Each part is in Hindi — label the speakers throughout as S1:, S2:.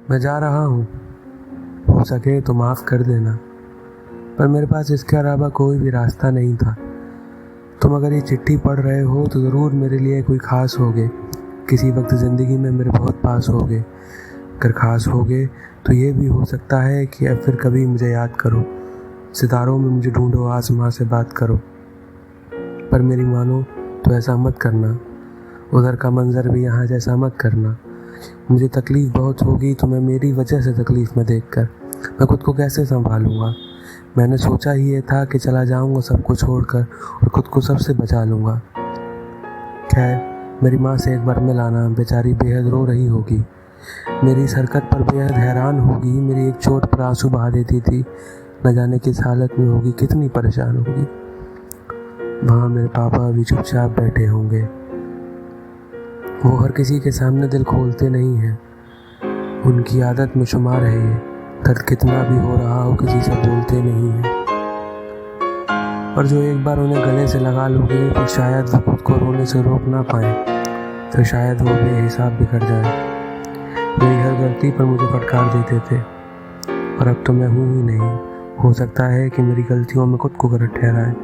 S1: मैं जा रहा हूँ, हो सके तो माफ़ कर देना, पर मेरे पास इसके अलावा कोई भी रास्ता नहीं था। तुम अगर ये चिट्ठी पढ़ रहे हो तो ज़रूर मेरे लिए कोई ख़ास होगे, किसी वक्त ज़िंदगी में मेरे बहुत पास होगे। अगर ख़ास होगे तो ये भी हो सकता है कि अब फिर कभी मुझे याद करो, सितारों में मुझे ढूंढो, आसमां से बात करो। पर मेरी मानो तो ऐसा मत करना, उधर का मंजर भी यहाँ जैसा मत करना। मुझे तकलीफ़ बहुत होगी तुम्हें मेरी वजह से तकलीफ़ में देखकर। मैं खुद को कैसे संभालूंगा। मैंने सोचा ही ये था कि चला जाऊंगा सबको छोड़कर और खुद को सबसे बचा लूँगा। खैर, मेरी माँ से एक बार मिलाना, बेचारी बेहद रो रही होगी, मेरी इस हरकत पर बेहद हैरान होगी। मेरी एक चोट पर आंसू बहा देती थी, न जाने किस हालत में होगी, कितनी परेशान होगी। वहाँ मेरे पापा अभी चुपचाप बैठे होंगे। वो हर किसी के सामने दिल खोलते नहीं हैं, उनकी आदत में शुमार है ये। दर्द कितना भी हो रहा हो किसी से बोलते नहीं हैं, और जो एक बार उन्हें गले से लगा लोगे फिर शायद वो खुद को रोने से रोक ना पाए, फिर शायद वो बेहिसाब बिगड़ जाए। मेरी हर गलती पर मुझे फटकार देते थे, और अब तो मैं हूँ ही नहीं। हो सकता है कि मेरी गलतियों में खुद को गलत ठहराए।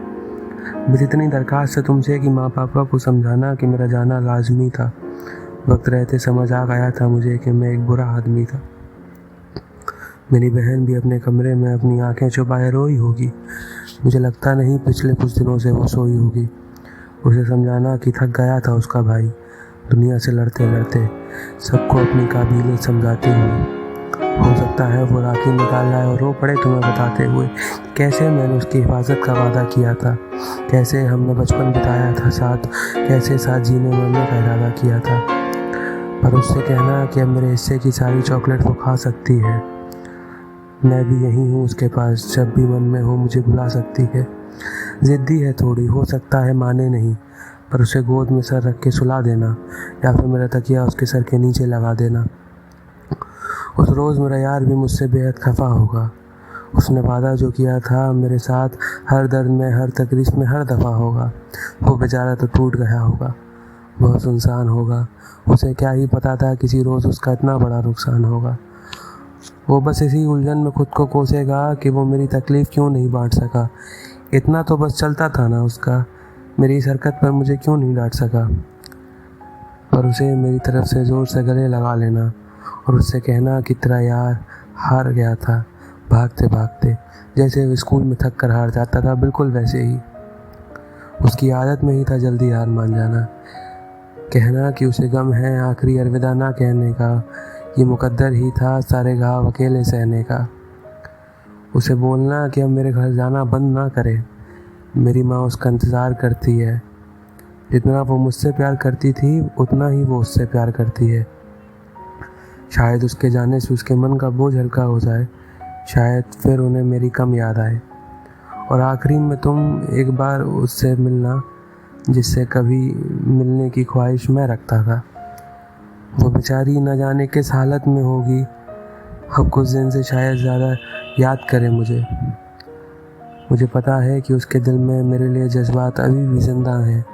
S1: बस इतनी दरखास्त है तुमसे कि माँ पापा को समझाना कि मेरा जाना लाजमी था। वक्त रहते समझ आ गया था मुझे कि मैं एक बुरा आदमी था। मेरी बहन भी अपने कमरे में अपनी आंखें छुपाए रोई होगी। मुझे लगता नहीं पिछले कुछ दिनों से वो सोई होगी। उसे समझाना कि थक गया था उसका भाई, दुनिया से लड़ते लड़ते, सबको अपनी काबिलियत समझाते हुए। हो सकता है वो राखी निकाल लाए और रो पड़े तुम्हें बताते हुए कैसे मैंने उसकी हिफाजत का वादा किया था, कैसे हमने बचपन बिताया था साथ, कैसे साथ जीने मरने का इरादा किया था। पर उससे कहना कि अब मेरे हिस्से की सारी चॉकलेट वो खा सकती है। मैं भी यहीं हूँ उसके पास, जब भी मन में हो मुझे बुला सकती है। ज़िद्दी है थोड़ी, हो सकता है माने नहीं, पर उसे गोद में सर रख के सुला देना, या फिर मेरा तकिया उसके सर के नीचे लगा देना। उस रोज़ मेरा यार भी मुझसे बेहद खफा होगा। उसने वादा जो किया था मेरे साथ, हर दर्द में, हर तकलीफ में, हर दफ़ा होगा। वो बेचारा तो टूट गया होगा, बहुत सुनसान होगा। उसे क्या ही पता था किसी रोज़ उसका इतना बड़ा नुकसान होगा। वो बस इसी उलझन में खुद को कोसेगा कि वो मेरी तकलीफ़ क्यों नहीं बांट सका। इतना तो बस चलता था ना उसका, मेरी इस हरकत पर मुझे क्यों नहीं डांट सका। पर उसे मेरी तरफ से ज़ोर से गले लगा लेना और उससे कहना कि तेरा यार हार गया था भागते भागते, जैसे वो स्कूल में थक कर हार जाता था, बिल्कुल वैसे ही। उसकी आदत में ही था जल्दी हार मान जाना। कहना कि उसे गम है आखिरी अलविदा ना कहने का, ये मुकद्दर ही था सारे घाव अकेले सहने का। उसे बोलना कि अब मेरे घर जाना बंद ना करे, मेरी माँ उसका इंतज़ार करती है। जितना वो मुझसे प्यार करती थी उतना ही वो उससे प्यार करती है। शायद उसके जाने से उसके मन का बोझ हल्का हो जाए, शायद फिर उन्हें मेरी कम याद आए। और आखिरी में तुम एक बार उससे मिलना जिससे कभी मिलने की ख्वाहिश मैं रखता था। वो बेचारी न जाने किस हालत में होगी, अब कुछ दिन से शायद ज़्यादा याद करे मुझे। मुझे पता है कि उसके दिल में मेरे लिए जज्बात अभी भी जिंदा हैं।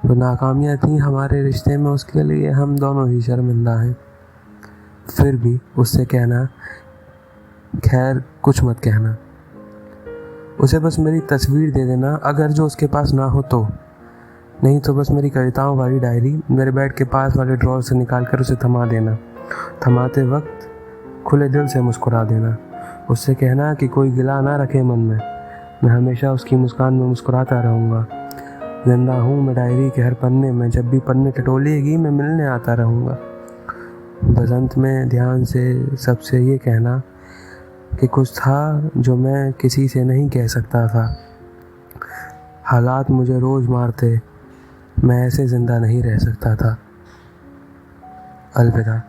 S1: जो नाकामियाँ थी हमारे रिश्ते में उसके लिए हम दोनों ही शर्मिंदा हैं। फिर भी उससे कहना, खैर कुछ मत कहना। उसे बस मेरी तस्वीर दे देना, अगर जो उसके पास ना हो तो। नहीं तो बस मेरी कविताओं वाली डायरी मेरे बेड के पास वाले ड्रॉर से निकाल कर उसे थमा देना। थमाते वक्त खुले दिल से मुस्कुरा देना। उससे कहना कि कोई गिला ना रखे मन में, मैं हमेशा उसकी मुस्कान में मुस्कुराता रहूँगा। जिंदा हूँ मैं डायरी के हर पन्ने में, जब भी पन्ने टटोलेगी मैं मिलने आता रहूँगा। बसंत में ध्यान से सबसे ये कहना कि कुछ था जो मैं किसी से नहीं कह सकता था। हालात मुझे रोज़ मारते, मैं ऐसे ज़िंदा नहीं रह सकता था। अलविदा।